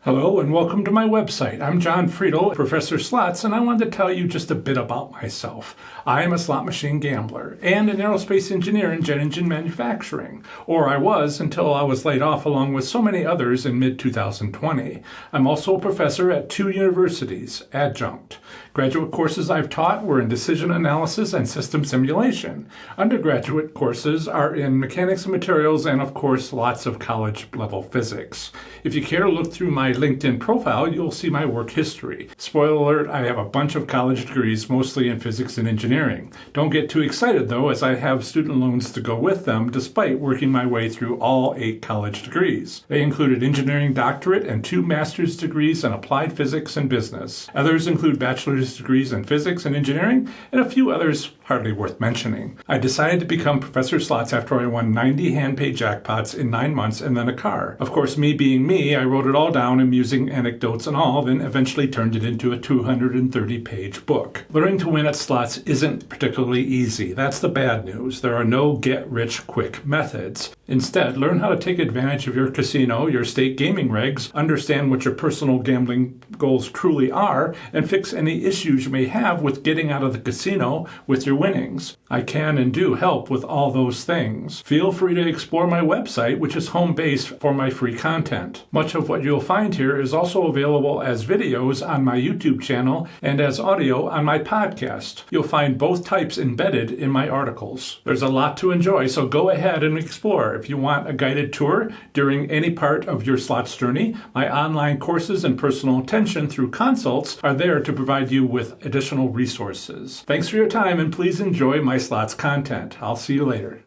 Hello and welcome to my website. I'm John Friedel, Professor Slots, and I wanted to tell you just a bit about myself. I am a slot machine gambler and an aerospace engineer in jet engine manufacturing, or I was until I was laid off along with so many others in mid-2020. I'm also a professor at 2 universities, adjunct. Graduate courses I've taught were in decision analysis and system simulation. Undergraduate courses are in mechanics and materials and, of course, lots of college-level physics. If you care to look through my LinkedIn profile, you'll see my work history. Spoiler alert, I have a bunch of college degrees, mostly in physics and engineering. Don't get too excited, though, as I have student loans to go with them, despite working my way through all 8 college degrees. They included engineering doctorate and 2 master's degrees in applied physics and business. Others include bachelor's degrees in physics and engineering, and a few others hardly worth mentioning. I decided to become Professor Slots after I won 90 hand-paid jackpots in 9 months and then a car. Of course, me being me, I wrote it all down, amusing anecdotes and all, then eventually turned it into a 230-page book. Learning to win at slots isn't particularly easy. That's the bad news. There are no get-rich-quick methods. Instead, learn how to take advantage of your casino, your state gaming regs, understand what your personal gambling goals truly are, and fix any issues you may have with getting out of the casino with your winnings. I can and do help with all those things. Feel free to explore my website, which is home base for my free content. Much of what you'll find here is also available as videos on my YouTube channel and as audio on my podcast. You'll find both types embedded in my articles. There's a lot to enjoy, so go ahead and explore. If you want a guided tour during any part of your slots journey, my online courses and personal attention through consults are there to provide you with additional resources. Thanks for your time, and please enjoy my slots content. I'll see you later.